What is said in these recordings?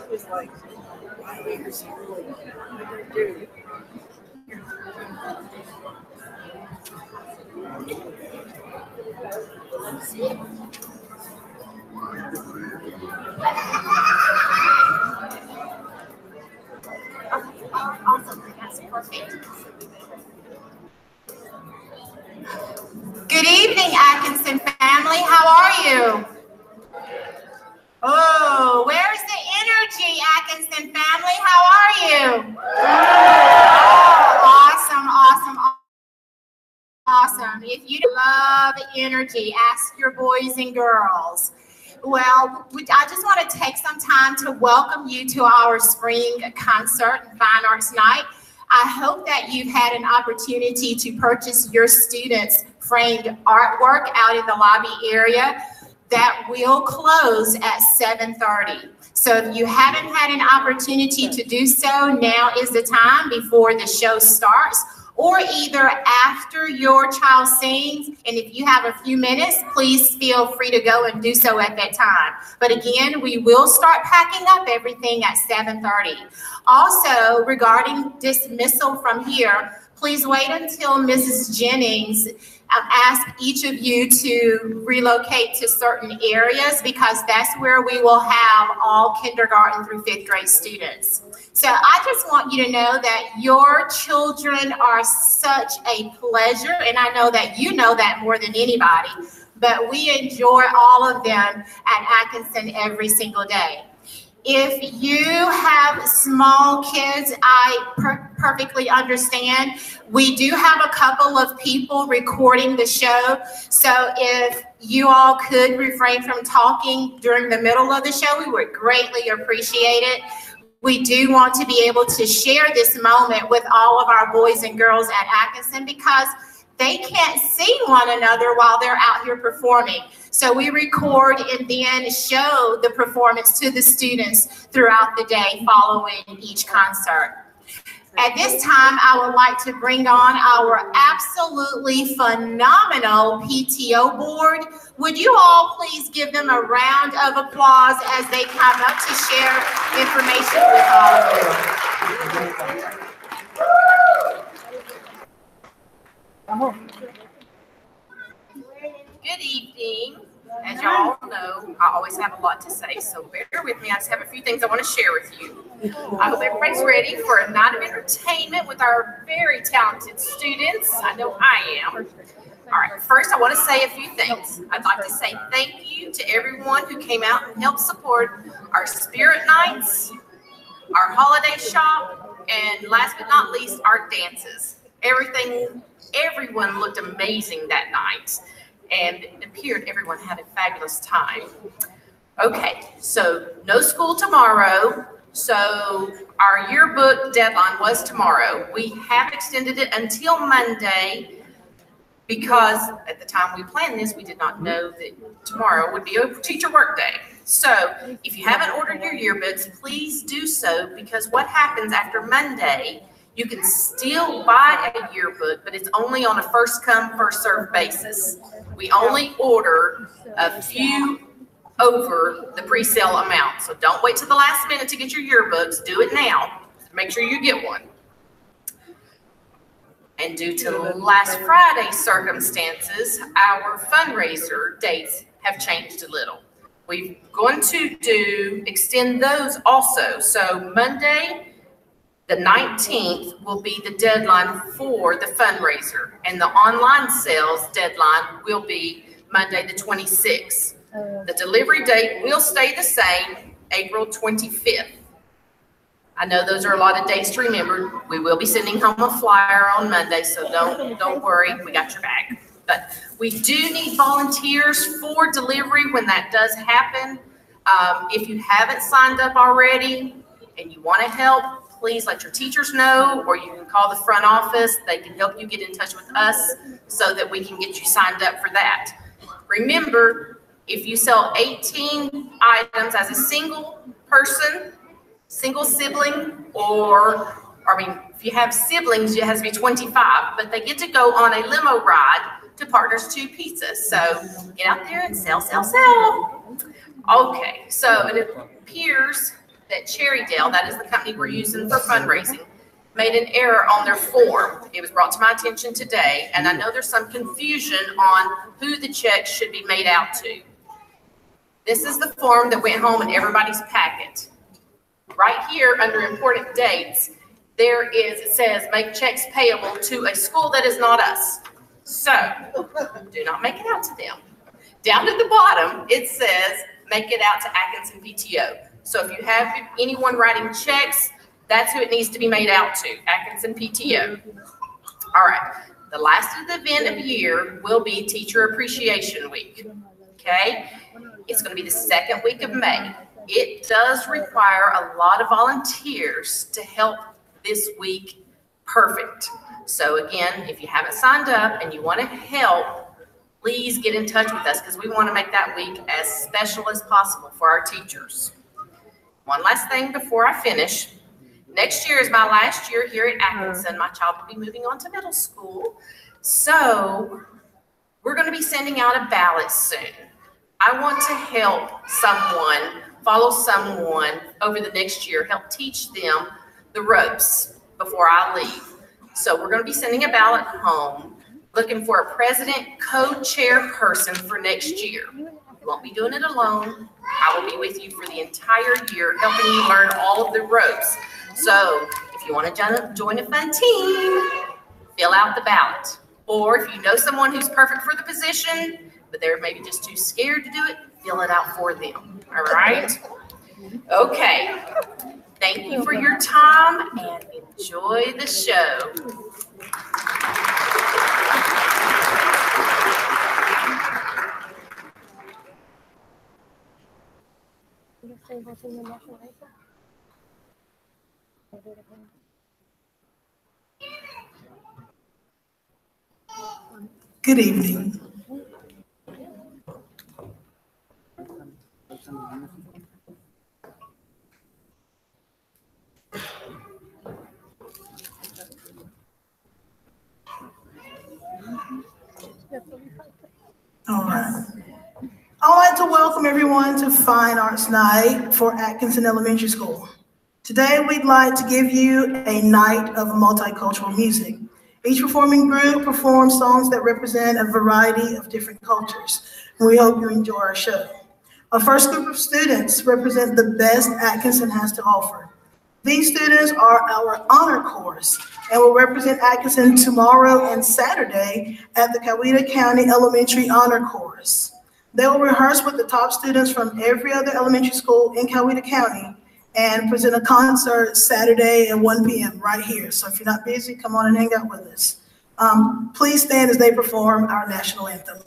was like, why are we here so early? What are we doing? Awesome. That's perfect. Good evening, Atkinson family. How are you? Oh, where's the energy, Atkinson family? How are you? Oh, awesome. If you love energy, ask your boys and girls. Well, I just want to take some time to welcome you to our spring concert and Fine Arts Night. I hope that you've had an opportunity to purchase your students' framed artwork out in the lobby area. That will close at 7:30. So if you haven't had an opportunity to do so, now is the time before the show starts, or either after your child sings. And if you have a few minutes, please feel free to go and do so at that time. But again, we will start packing up everything at 7:30. Also, regarding dismissal from here, please wait until Mrs. Jennings ask each of you to relocate to certain areas, because that's where we will have all kindergarten through 5th grade students. So I just want you to know that your children are such a pleasure, and I know that you know that more than anybody, but we enjoy all of them at Atkinson every single day. If you have small kids, I perfectly understand. We do have a couple of people recording the show. So if you all could refrain from talking during the middle of the show, we would greatly appreciate it. We do want to be able to share this moment with all of our boys and girls at Atkinson, because they can't see one another while they're out here performing. So we record and then show the performance to the students throughout the day following each concert. At this time, I would like to bring on our absolutely phenomenal PTO board. Would you all please give them a round of applause as they come up to share information with all of you. Good evening. As y'all know, I always have a lot to say, so bear with me. I just have a few things I want to share with you. I hope everybody's ready for a night of entertainment with our very talented students. I know I am. All right, first I want to say a few things. I'd like to say thank you to everyone who came out and helped support our spirit nights, our holiday shop, and last but not least, our dances. Everyone looked amazing that night, and it appeared everyone had a fabulous time. Okay, so no school tomorrow. So our yearbook deadline was tomorrow. We have extended it until Monday because at the time we planned this, we did not know that tomorrow would be a teacher work day. So if you haven't ordered your yearbooks, please do so, because what happens after Monday, you can still buy a yearbook, but it's only on a first come, first served basis. We only order a few over the pre-sale amount. So don't wait till the last minute to get your yearbooks. Do it now. Make sure you get one. And due to last Friday's circumstances, our fundraiser dates have changed a little. We're going to extend those also. So Monday, the 19th will be the deadline for the fundraiser, and the online sales deadline will be Monday the 26th. The delivery date will stay the same, April 25th. I know those are a lot of dates to remember. We will be sending home a flyer on Monday, so don't worry, we got your back. But we do need volunteers for delivery when that does happen. If you haven't signed up already and you want to help, please let your teachers know, or you can call the front office. They can help you get in touch with us so that we can get you signed up for that. Remember, if you sell 18 items as a single person, single sibling, if you have siblings, it has to be 25, but they get to go on a limo ride to Partners 2 Pizza. So get out there and sell, sell, sell. Okay, so it appears that Cherrydale, that is the company we're using for fundraising, made an error on their form. It was brought to my attention today, and I know there's some confusion on who the check should be made out to. This is the form that went home in everybody's packet. Right here under important dates, it says make checks payable to a school that is not us. So do not make it out to them. Down at the bottom, it says make it out to Atkinson PTO. So if you have anyone writing checks, that's who it needs to be made out to, Atkinson PTO. All right, the last event of the year will be Teacher Appreciation Week, okay? It's gonna be the second week of May. It does require a lot of volunteers to help this week perfect. So again, if you haven't signed up and you wanna help, please get in touch with us because we wanna make that week as special as possible for our teachers. One last thing before I finish. Next year is my last year here at Atkinson. My child will be moving on to middle school. So we're going to be sending out a ballot soon. I want to help someone, follow someone over the next year, help teach them the ropes before I leave. So we're going to be sending a ballot home, looking for a president co-chair person for next year. You won't be doing it alone. I will be with you for the entire year, helping you learn all of the ropes. So if you want to join a fun team, fill out the ballot. Or if you know someone who's perfect for the position, but they're maybe just too scared to do it, fill it out for them. All right? Okay. Thank you for your time and enjoy the show. Good evening. All right. I'd like to welcome everyone to Fine Arts Night for Atkinson Elementary School. Today, we'd like to give you a night of multicultural music. Each performing group performs songs that represent a variety of different cultures. And we hope you enjoy our show. Our first group of students represent the best Atkinson has to offer. These students are our honor course and will represent Atkinson tomorrow and Saturday at the Coweta County Elementary Honor Course. They will rehearse with the top students from every other elementary school in Coweta County and present a concert Saturday at 1 p.m. right here. So if you're not busy, come on and hang out with us. Please stand as they perform our national anthem.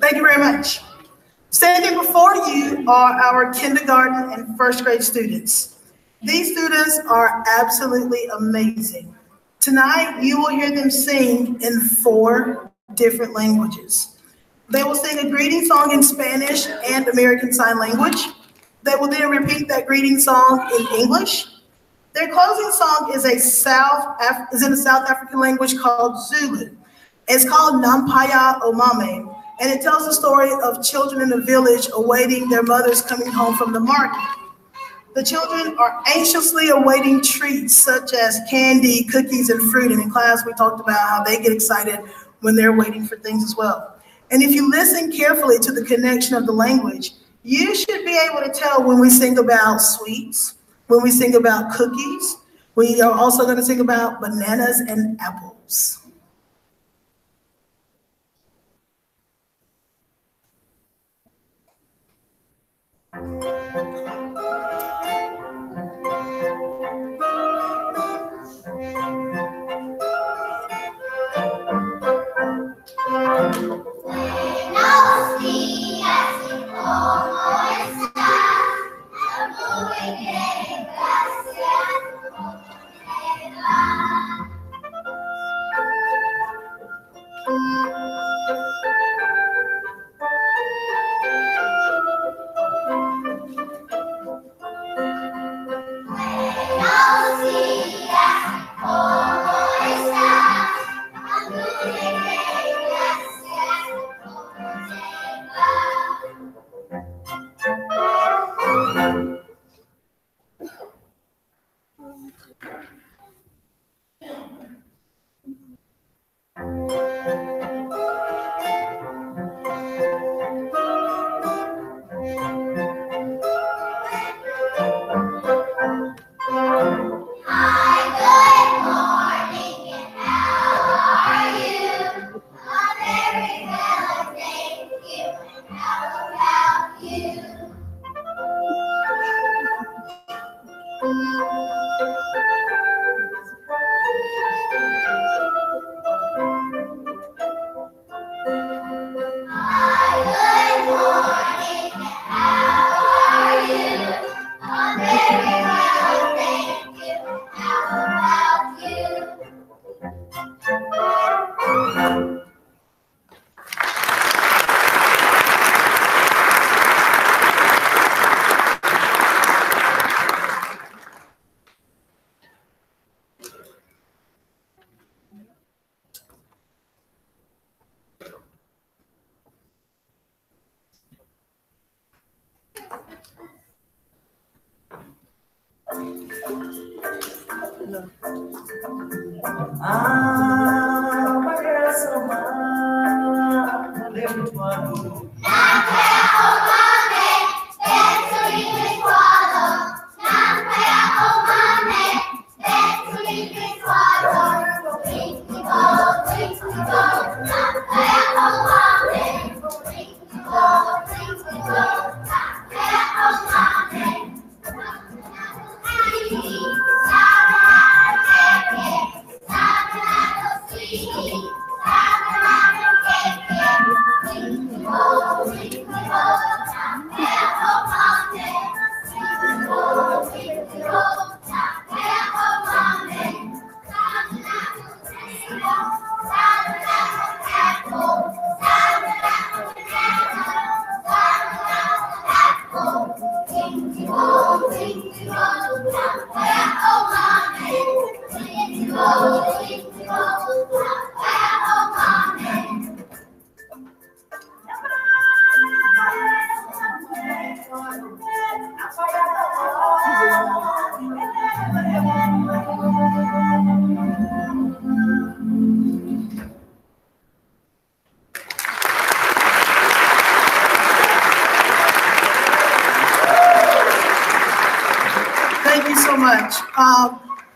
Thank you very much. Standing before you are our kindergarten and first grade students. These students are absolutely amazing. Tonight, you will hear them sing in 4 different languages. They will sing a greeting song in Spanish and American Sign Language. They will then repeat that greeting song in English. Their closing song is in a South African language called Zulu. It's called Nampaya Omame, and it tells the story of children in a village awaiting their mothers coming home from the market. The children are anxiously awaiting treats such as candy, cookies, and fruit. And in class, we talked about how they get excited when they're waiting for things as well. And if you listen carefully to the connection of the language, you should be able to tell when we sing about sweets, when we sing about cookies. We are also going to sing about bananas and apples.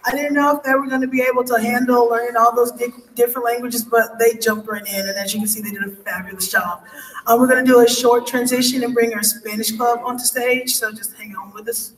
I didn't know if they were going to be able to handle learning all those different languages, but they jumped right in. And as you can see, they did a fabulous job. We're going to do a short transition and bring our Spanish club onto stage. So just hang on with us.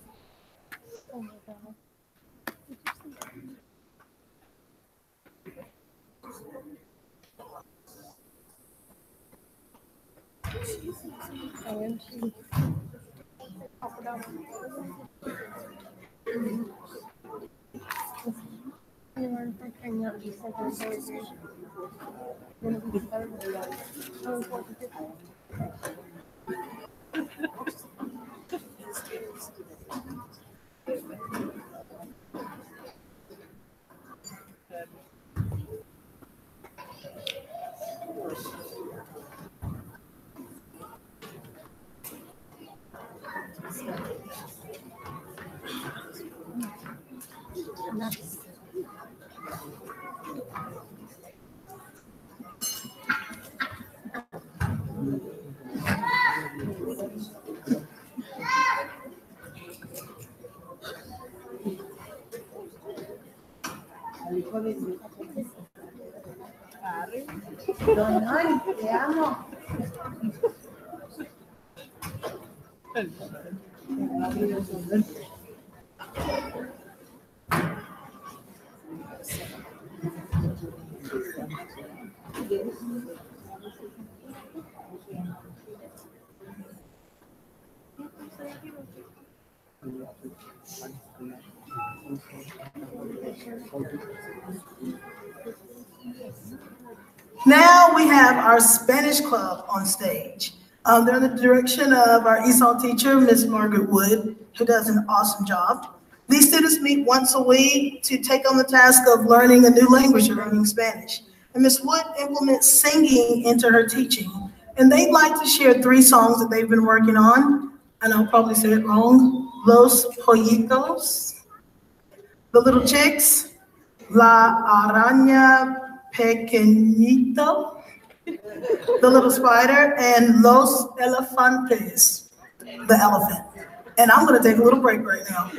Now we have our Spanish club on stage. They're under the direction of our ESOL teacher, Miss Margaret Wood, who does an awesome job. These students meet once a week to take on the task of learning a new language or learning Spanish. And Miss Wood implements singing into her teaching. And they'd like to share 3 songs that they've been working on. And I'll probably say it wrong. Los Pollitos, The Little Chicks, La Araña Pequeñito, The Little Spider, and Los Elefantes, the elephant. And I'm gonna take a little break right now.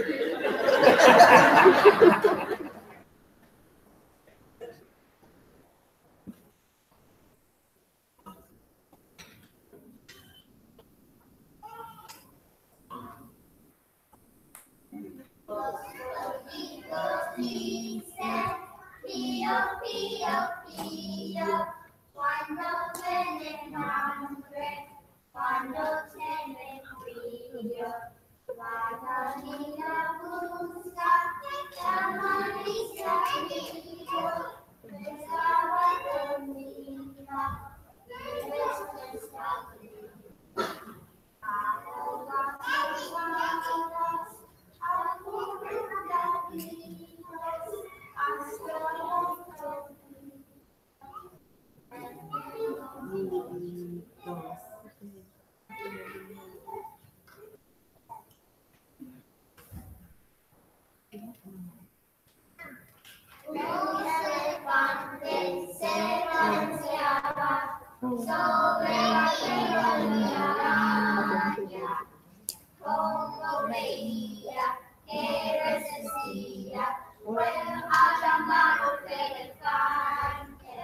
Pío, pío, pío, cuando tiene hambre, cuando tiene frío, la gallina busca la malicia frío, estaba dormida, y después está frío. Ahoga las palabras, ahoga gallinitas, hasta los elefantes se balanceaban sobre la telaraña, como veía que resistía, fueron a llamar a elefante.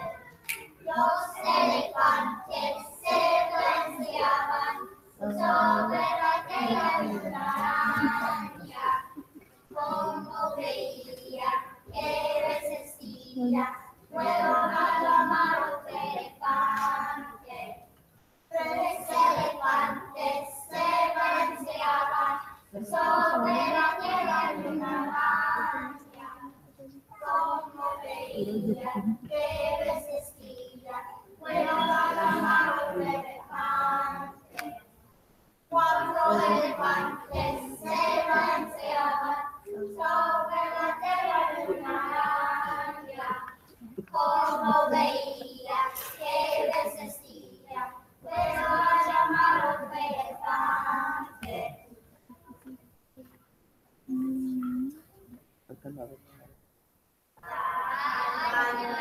Los elefantes se balanceaban sobre la telaraña, como veía que resistía, fueron a llamar a elefante. 3 elefantes se balanceaban sobre la tierra de una araña, como veía que resistía, fueron a llamar a elefante. 4 elefantes se balanceaban sobre la tierra de una araña, como veía que resistía, fueron a llamar a elefante. La araña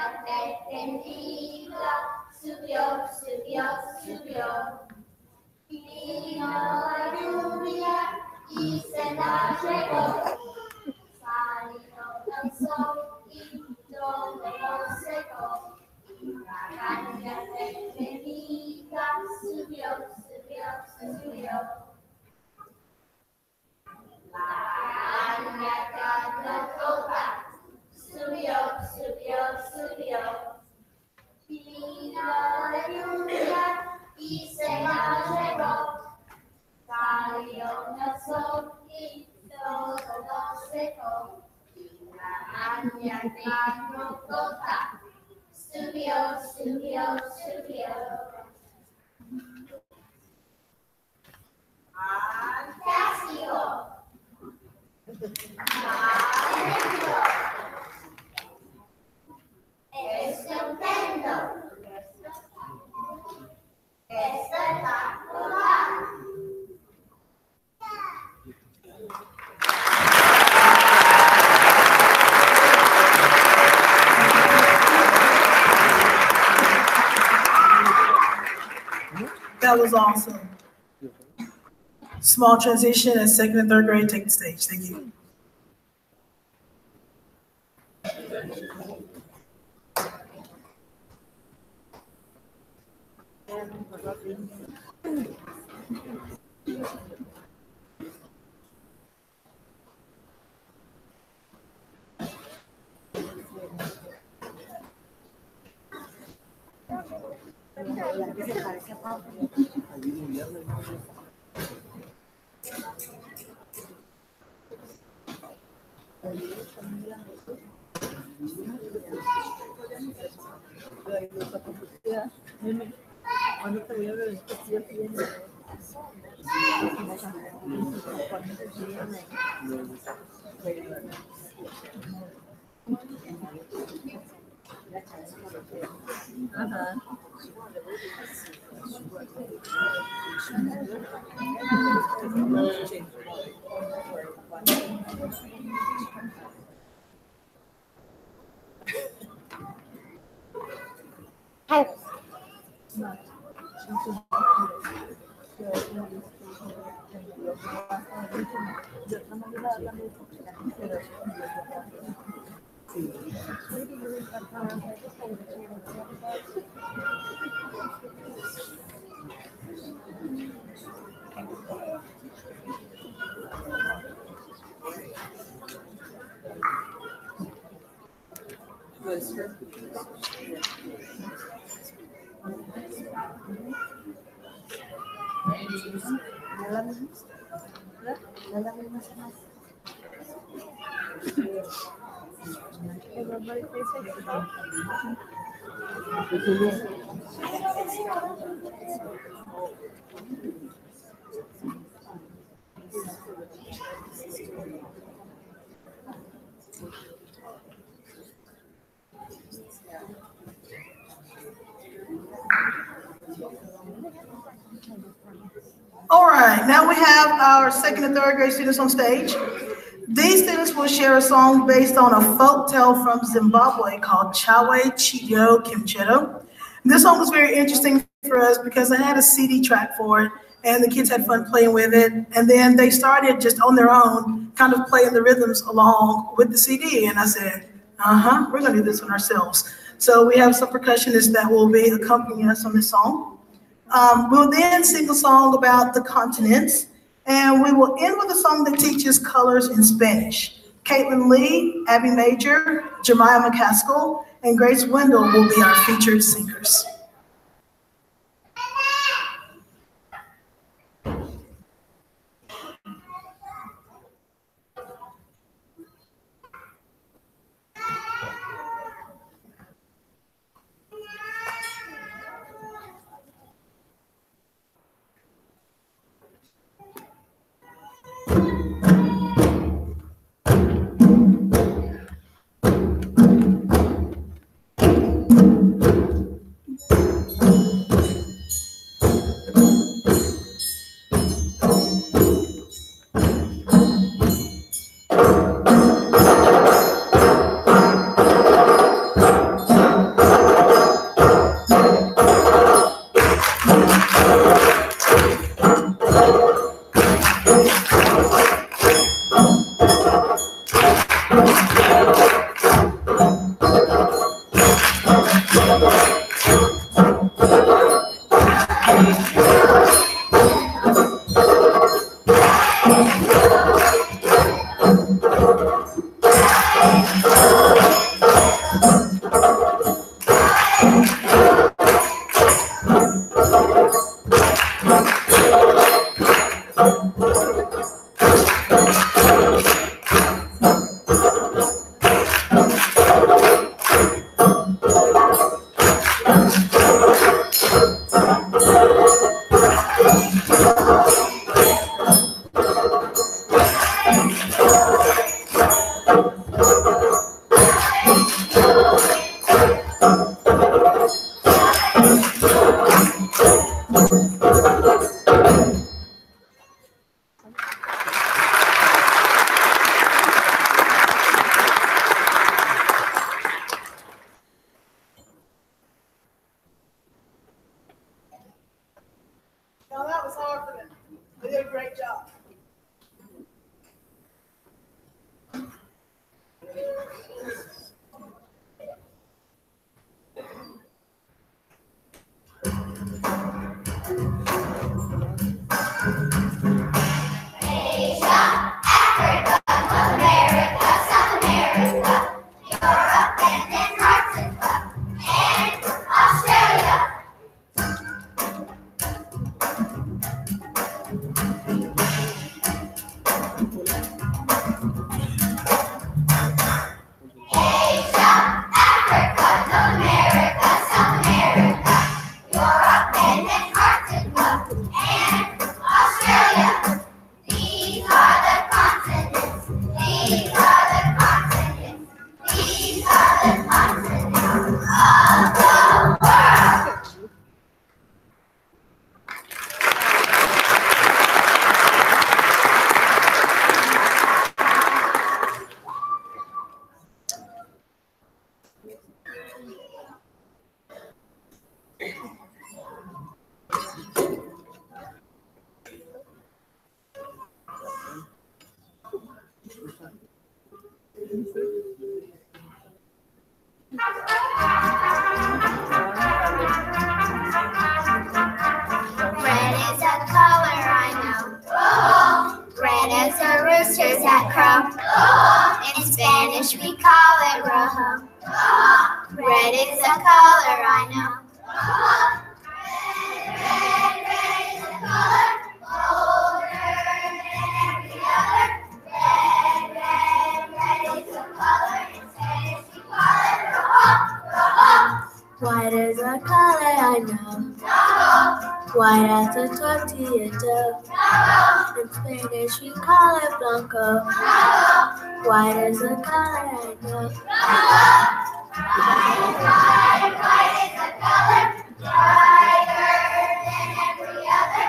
That was awesome. Small transition as second and third grade take the stage. Thank you. All right, now we have our second and third grade students on stage. These students will share a song based on a folk tale from Zimbabwe called Chawe Chiyo Kimcheto. This song was very interesting for us because I had a CD track for it and the kids had fun playing with it. And then they started just on their own, kind of playing the rhythms along with the CD. And I said, we're gonna do this one ourselves. So we have some percussionists that will be accompanying us on this song. We'll then sing a song about the continents, and we will end with a song that teaches colors in Spanish. Caitlin Lee, Abby Major, Jemiah McCaskill, and Grace Wendell will be our featured singers. great job. Red is a color I know. Red as the roosters that crow. In Spanish we call it rojo. Red is a color I know. Red is a color older than every other. Red is a color. In Spanish we call it rojo. White is a color I know. White as a tortilla dough. In Spanish we call it blanco. White is a color I know. White is a color brighter than every other.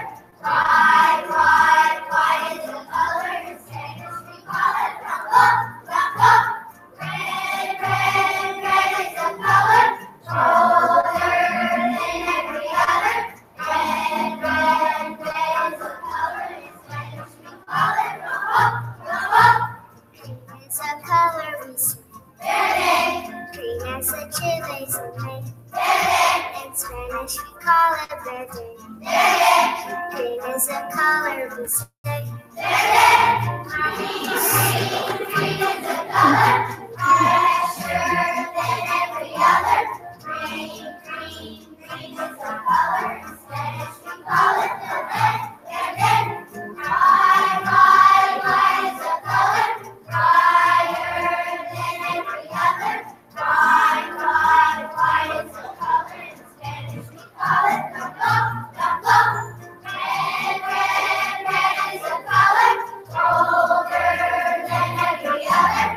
White is a color. In Spanish we call it blanco. Red is a color older than every other. Red is a color. In Spanish we call it rojo. It's a color we see. Green as the chilies we make. In Spanish we call it verde. Green is a color we see. Green is a color fresher than every other. Green is a color. In Spanish we call it verde. White is a color brighter than every other. White is a color. In Spanish we call it blanco. Red is a color older than every other.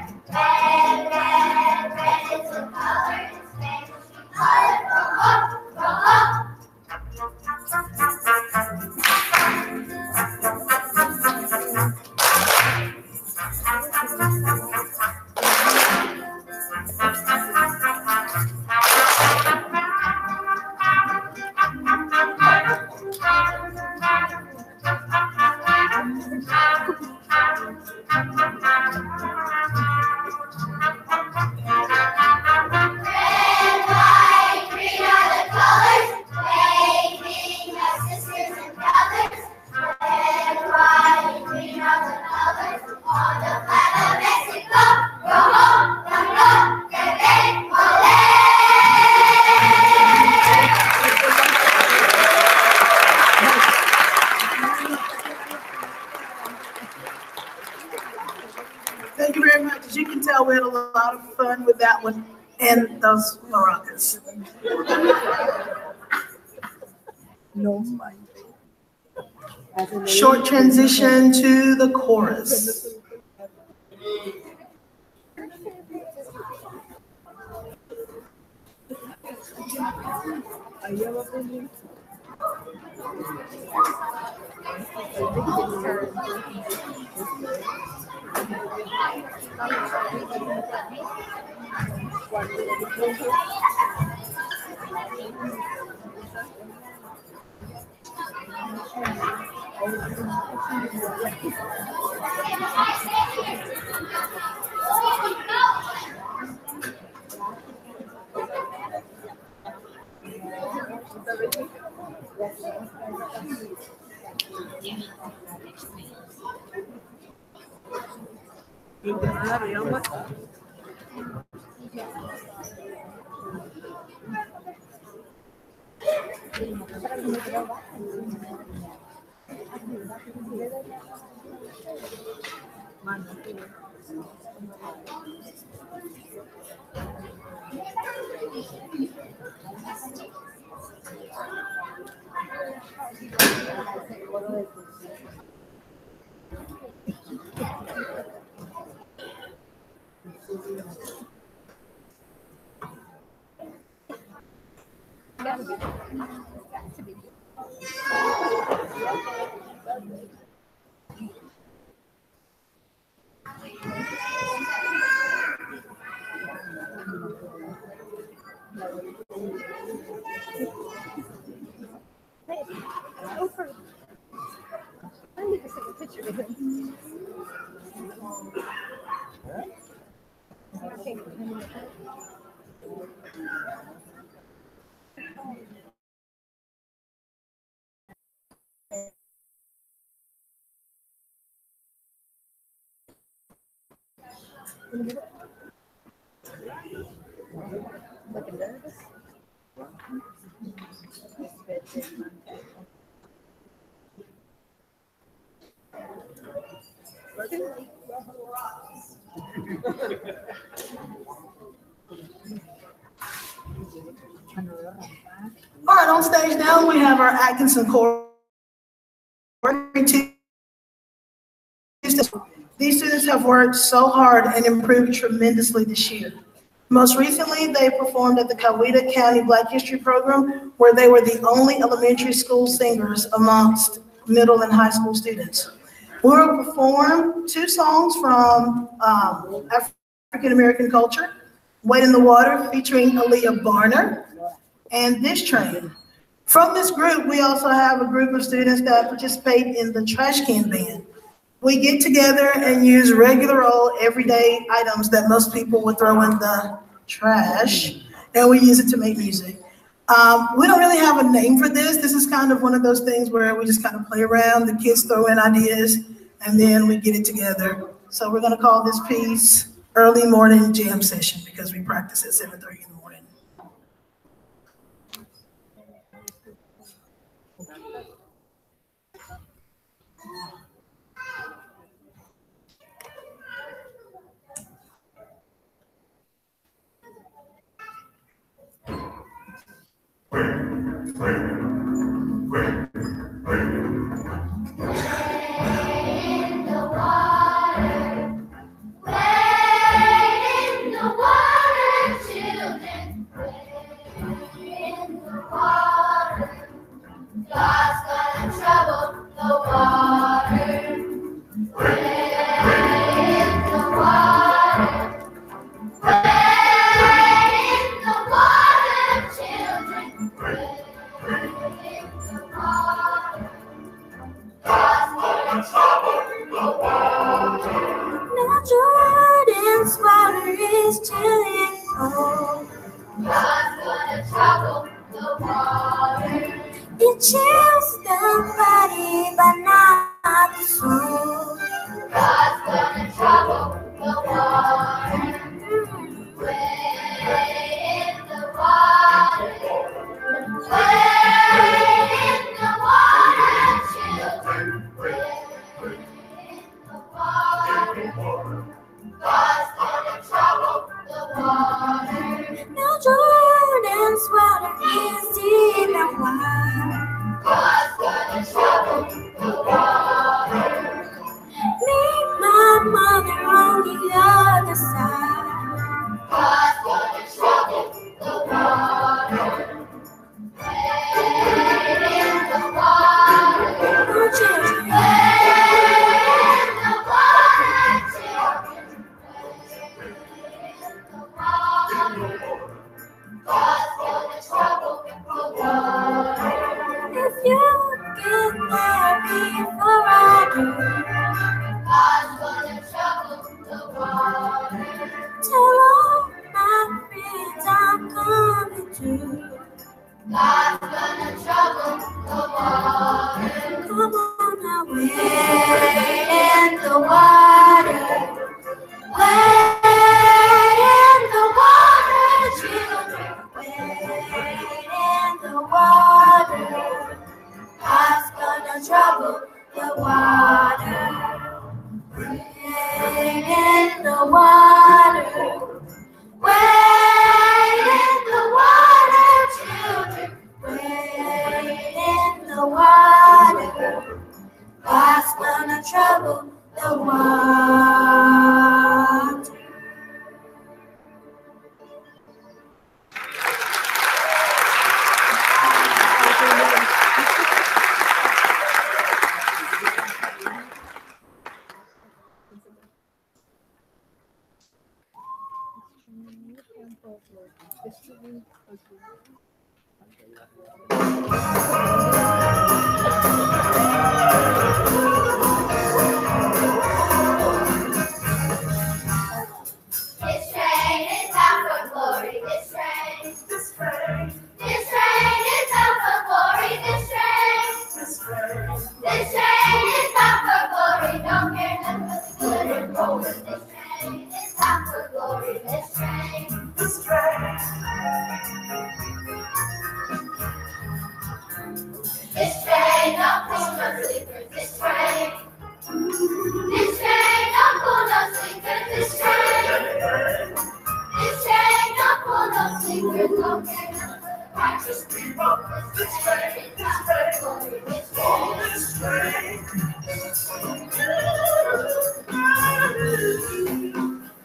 Red is a color. In Spanish we call it rojo. Thank you very much. As you can tell, we had a lot of fun with that one and those maracas. Short transition to the chorus. All right, on stage now we have our Atkinson core. These students have worked so hard and improved tremendously this year. Most recently, they performed at the Coweta County Black History Program, where they were the only elementary school singers amongst middle and high school students. We will perform 2 songs from African American culture, Wade in the Water featuring Aaliyah Barner, and This Train. From this group, we also have a group of students that participate in the Trash Can Band. We get together and use regular old everyday items that most people would throw in the trash, and we use it to make music. We don't really have a name for this. This is kind of one of those things where we just kind of play around, the kids throw in ideas, and then we get it together. So we're gonna call this piece Early Morning Jam Session because we practice at 7:30 in the morning. It chills the body, but not the soul. God's gonna trouble the water. Way in the water. Way in the water, children. Way in the water. God's gonna trouble the water. Now Jordan's water is deep and wide. God's gonna trouble the water. Meet my mother on the other the water. God's gonna trouble the water. This train is bound for glory. This train is bound for glory. This train is bound for glory. Don't care nothing but the good and rolling. This train is bound for glory. This train. This train don't pull no sleepers. This train don't pull no sleepers. This train don't pull no sleepers. Don't care nothing but the righteous people. This train is bound for glory. This train.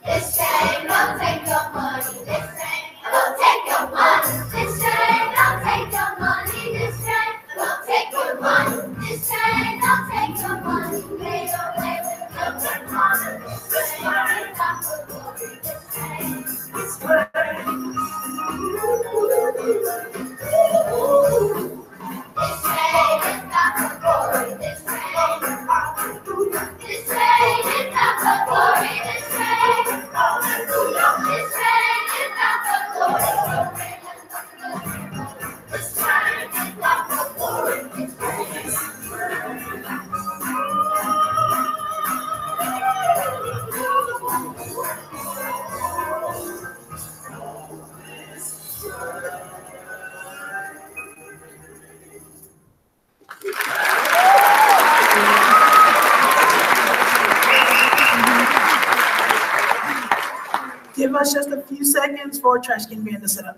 This train don't take your money. This train don't take your money. This train don't take your money. This train don't take your money. This train don't take your money. Pay your way with your money. This train is bound for glory. This train. This train is bound for glory. This train. This train is bound for glory. This train. This train is bound for glory. This train is bound for glory. This Give us just a few seconds for trash can band to set up.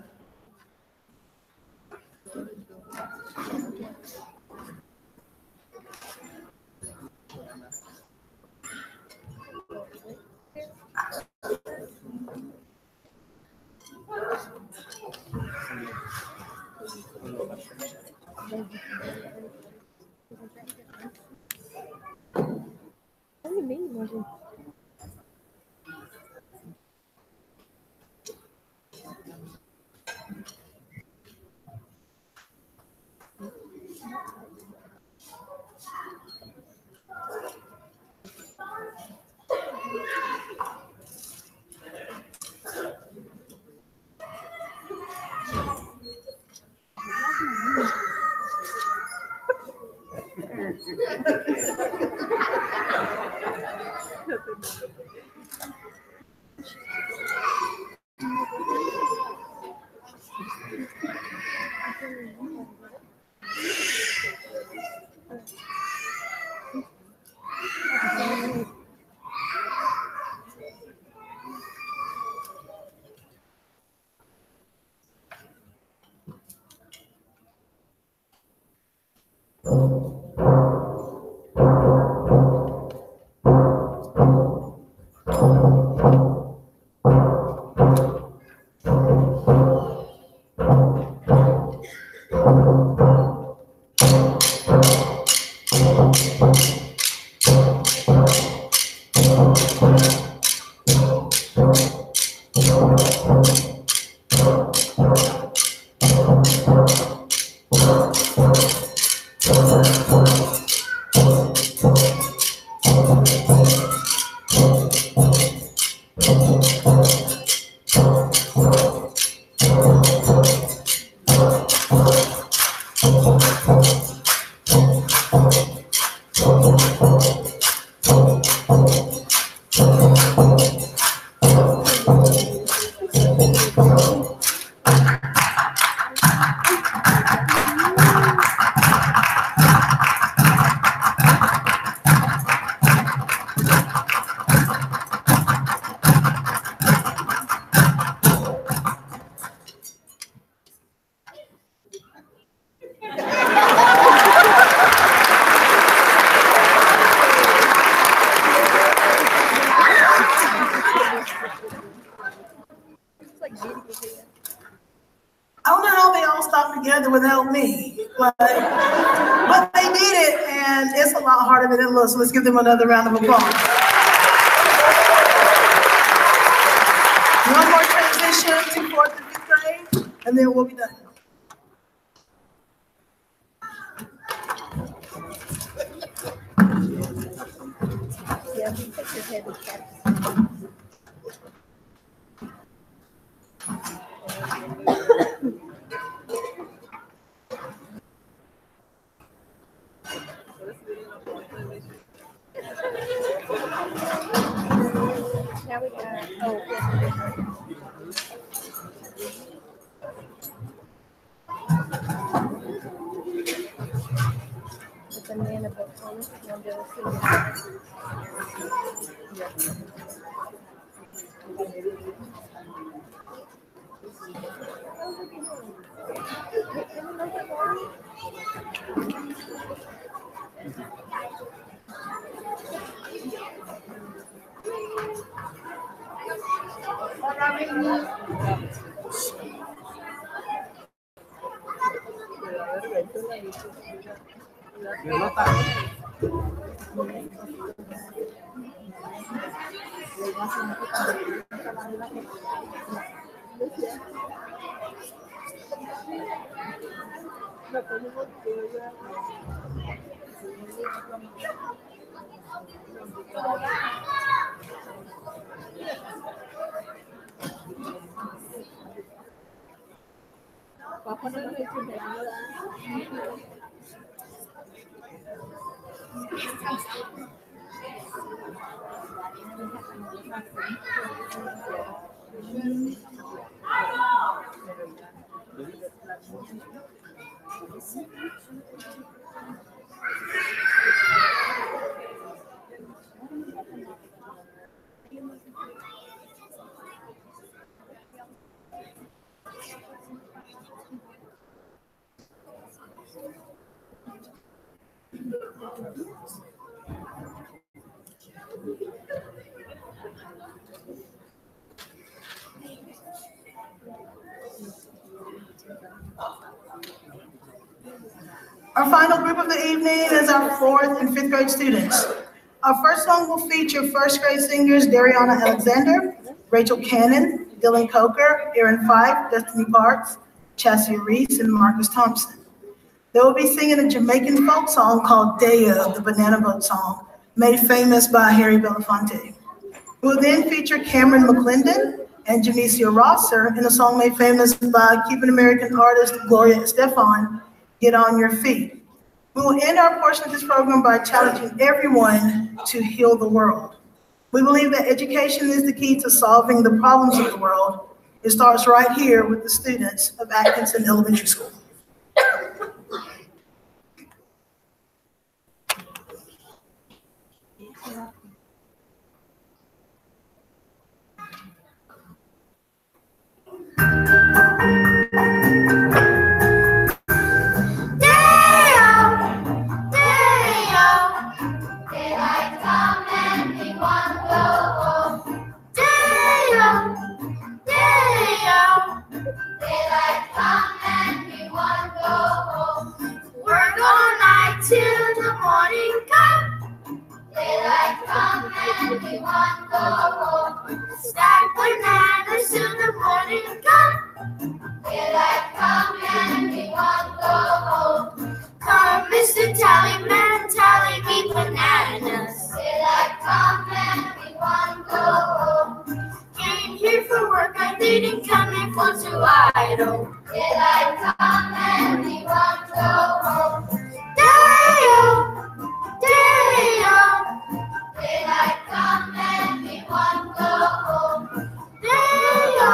they did it, and it's a lot harder than it looks. So let's give them another round of applause. One more transition to 4th and 5th grade, and then we'll be done. Now we got, the banana boat on it. You'll be able to see Our final group of the evening is our 4th and 5th grade students. Our first song will feature 1st grade singers Dariana Alexander, Rachel Cannon, Dylan Coker, Aaron Fife, Destiny Parks, Chassia Reese, and Marcus Thompson. They will be singing a Jamaican folk song called Daya, the Banana Boat song, made famous by Harry Belafonte. We'll then feature Cameron McClendon and Janicia Rosser in a song made famous by Cuban American artist Gloria Estefan, Get On Your Feet. We will end our portion of this program by challenging everyone to heal the world. We believe that education is the key to solving the problems of the world. It starts right here with the students of Atkinson Elementary School. Stack bananas till the morning come. Daylight come and we want go home. Come, Mr. Tallyman, tally me bananas. Daylight come and we want go home. Came here for work, I didn't come here for to idle. Daylight come and we want go home. Day-o, day-o. Daylight come and we want go home. Day-o,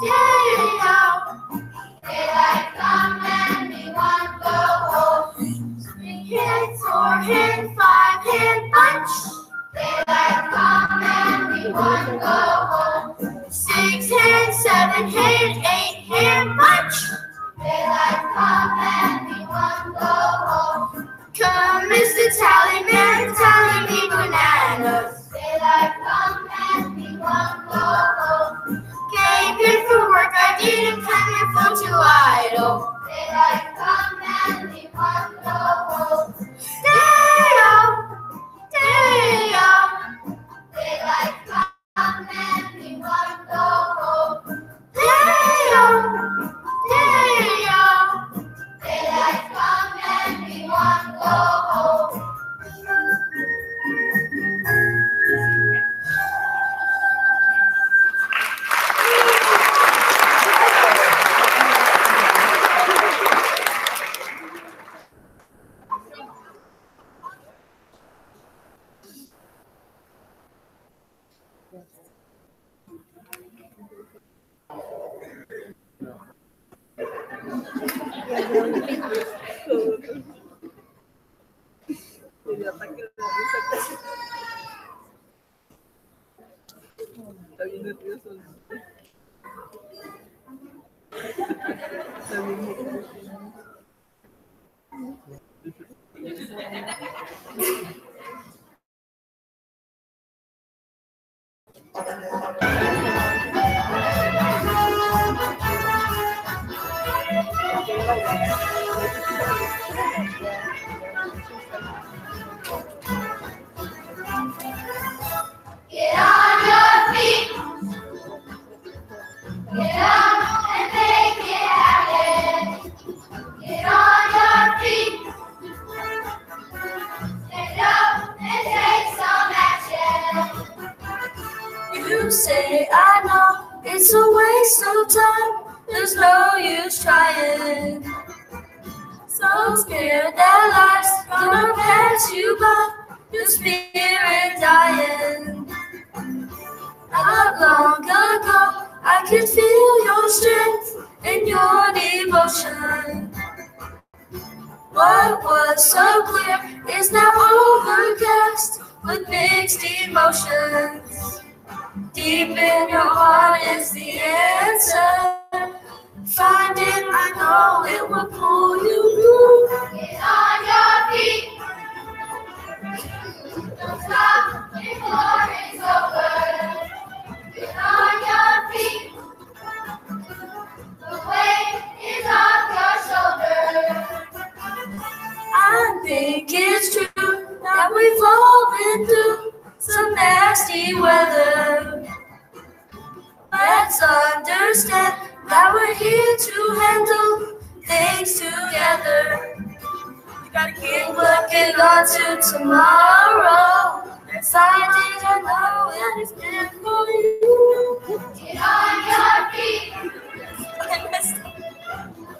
day-o. Daylight come and we want go home. 3 hand, 4 hand, 5 hand bunch. Daylight come and we want go home. 6 hand, 7 hand, 8 hand bunch. Daylight come and we want go home. Come, Mr. Tallyman, tally me bananas. Daylight come and we want go home. Came here for work, I didn't come here for to idle. Daylight come and we want go home. Get on your feet. Get up and make it happen. Get on your feet. Stand up and take some action. You say, I know it's a waste of time. There's no use trying. So scared that life's gonna pass you by. Your spirit dying. Not long ago, I could feel your strength and your devotion. What was so clear is now overcast with mixed emotions. Deep in your heart is the answer. Find it, I know it will pull you through. Get on your feet. Don't stop before it's over. Get on your feet. The weight is off your shoulders. I think it's true that we've all been through some nasty weather. Let's understand that we're here to handle things together. You gotta keep looking on to tomorrow. Deciding I know it is meant for you. Get on your feet.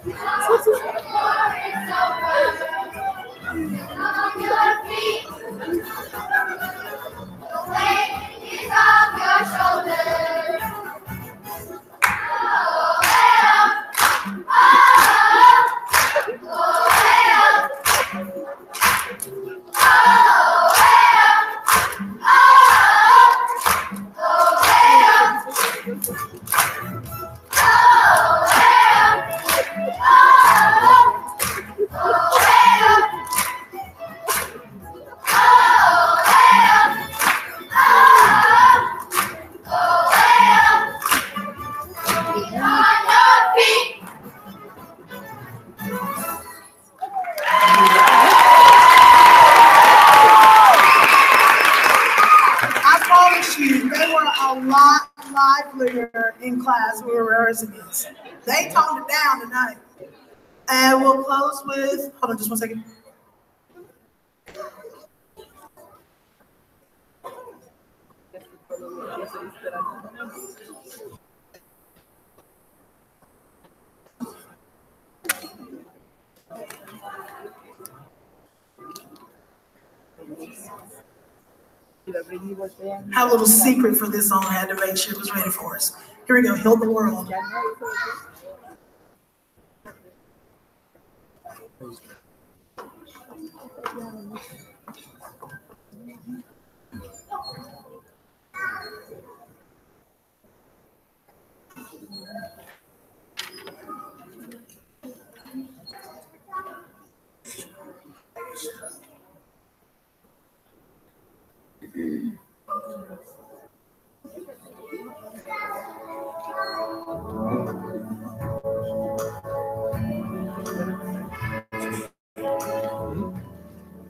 Before it's over. Get on your feet. The weight is off your shoulders. Oh, way up. Oh, way up. Oh, way up. Oh, way up. Oh, way up. Oh, way up. I promise you, they were a lot livelier in class when we were rehearsing this. They toned it down tonight. And we'll close with, hold on just one second. I have a little secret for this song. I had to make sure it was ready for us. Here we go, Heal the World.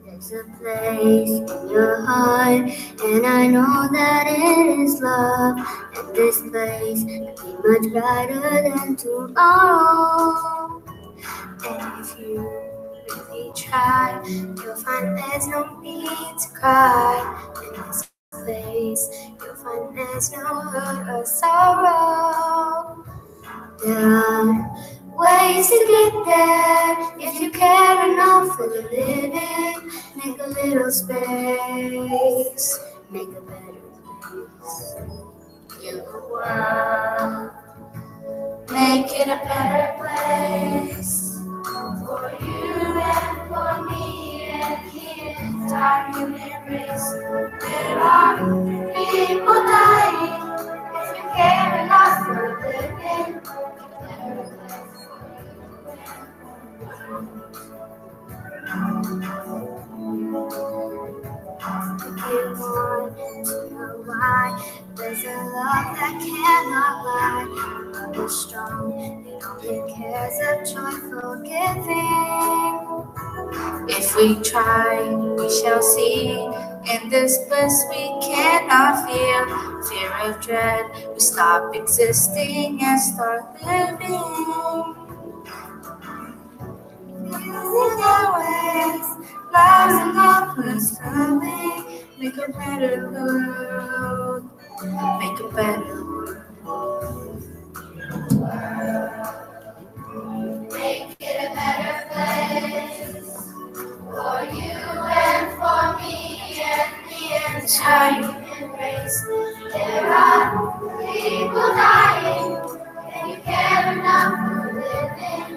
There's a place in your heart, and I know that it is love. And this place can be much brighter than tomorrow. And if you really try, you'll find there's no need to cry. In this place, you'll find there's no hurt or sorrow. There are ways to get there if you care enough for the living. Make a little space, make a better place. Heal the world, make it a better place. for you and for me and the entire human race. There are people dying. If you care enough for living, you want to know why there's a love that cannot lie. Love is strong, it only cares of joyful giving. If we try, we shall see. In this bliss we cannot feel fear of dread. We stop existing and start living. Using our ways, lives and lovers coming. Make a better world. Make a better world. Make it a better place for you and for me and the entire human race. There are people dying, and you care enough for living.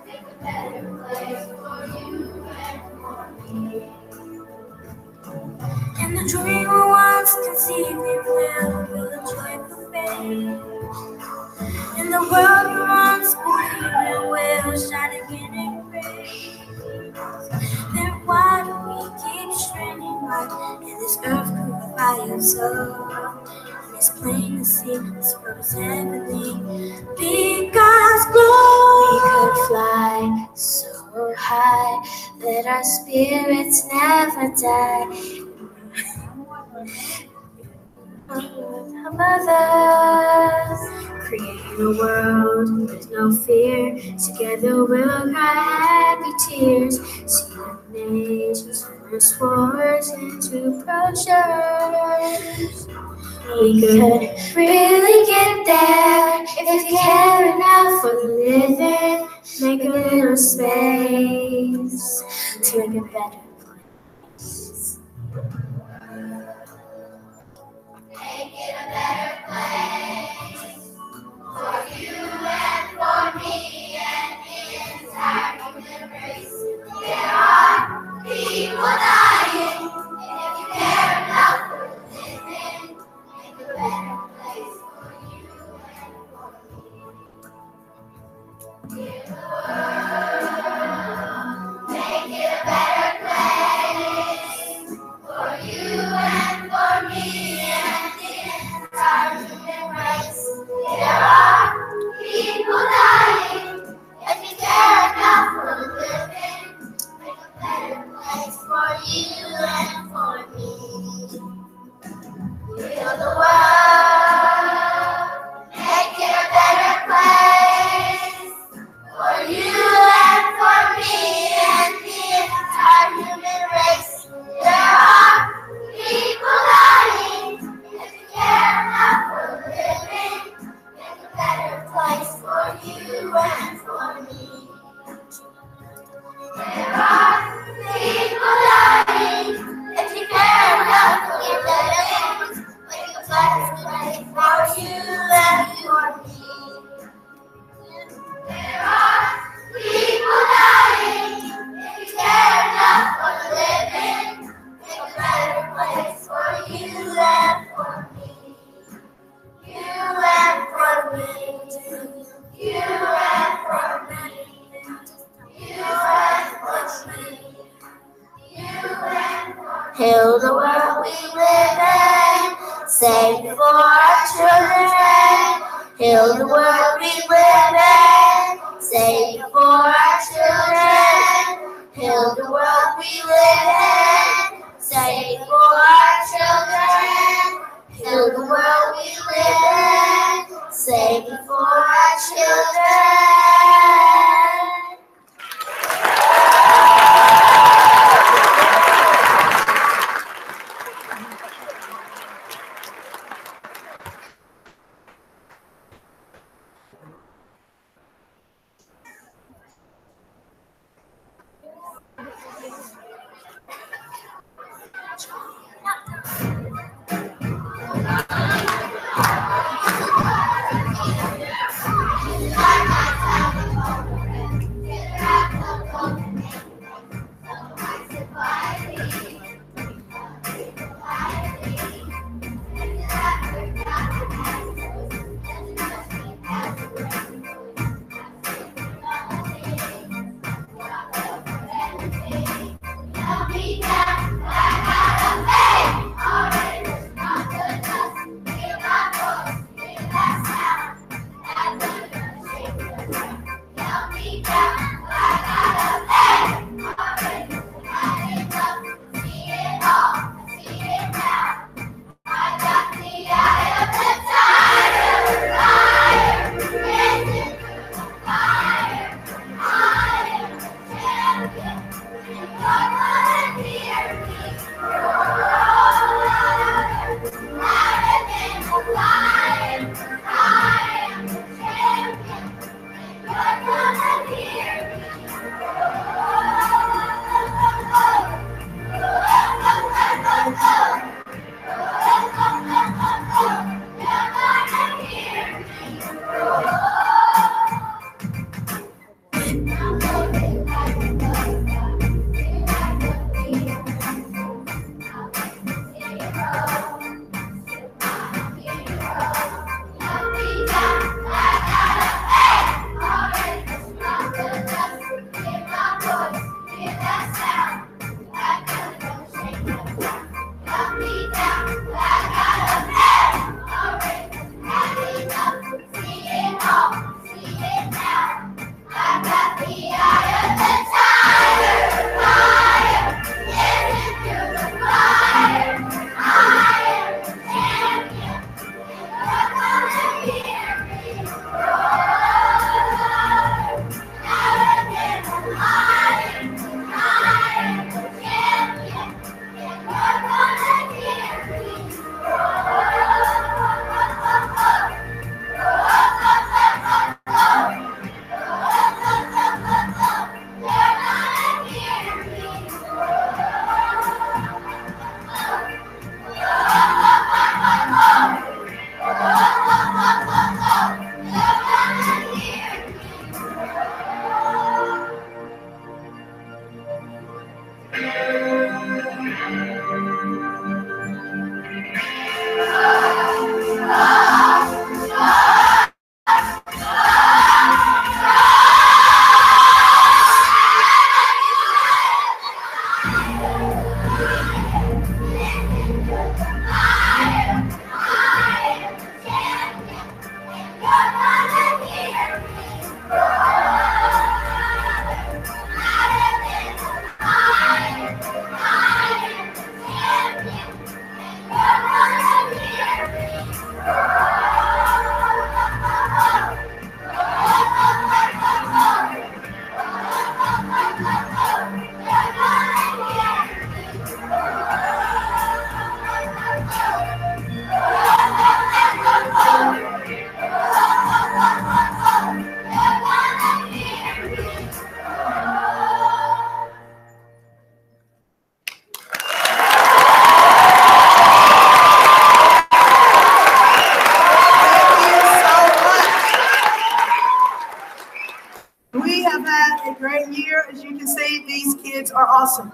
Make a better place for you and for me. And the dream we once conceived, we will a joyful fate. In the world we once believed, it will shine again and grace. Then why do we keep straining light in this earth crucified of soul? And it's plain to see this world is heavenly. Be God's glory. We could fly so high that our spirits never die. Of others, create a world with no fear. Together we'll cry happy tears. See the nations first wars into brochures. We could really get there if you care enough for the living. Make a little space to make a better place. Make it a better place for you and for me and the entire human race. There are people dying, and if you care enough for living, make a better place for you and for me. Give the world, make it a better place for you and for me and the entire human race. There are people dying. If you care enough for living, make a better place for you and for me. Heal the world, make it a better place for you and for me and the entire human race. There are people dying. If you care enough for living, make a better place for you and for me. There are people dying. If you care enough for living, make a better place for you and for me. There are people dying. If you care enough for living, make a better place for you and for me. You and for me. You and for me. You and for me. You and for me. Heal the world we live in. Save for our children. Heal the world we live in. Save for our children. Heal the world we live in. Save for our children. Heal the world we live in. Save for our children. Are awesome.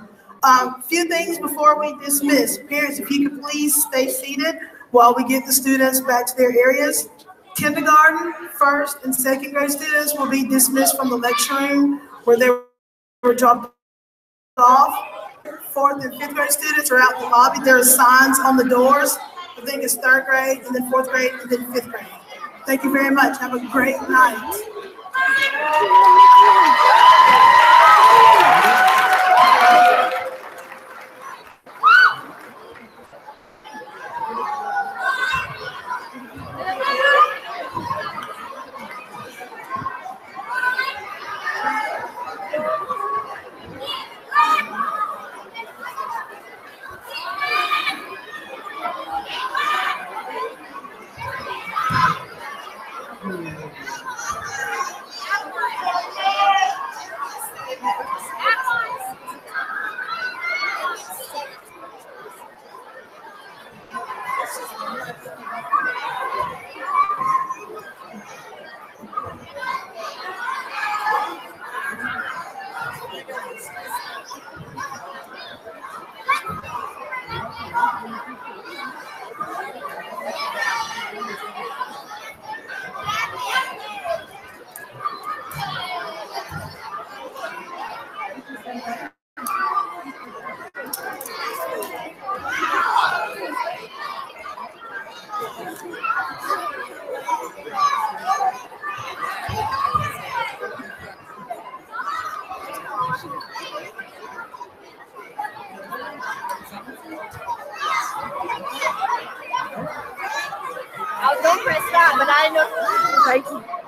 Few things before we dismiss. Parents, if you could please stay seated while we get the students back to their areas. Kindergarten, first, and second grade students will be dismissed from the lecture room where they were dropped off. Fourth and fifth grade students are out in the lobby. There are signs on the doors. I think it's third grade, and then fourth grade, and then fifth grade. Thank you very much. Have a great night. I was going to press stop, but I didn't know.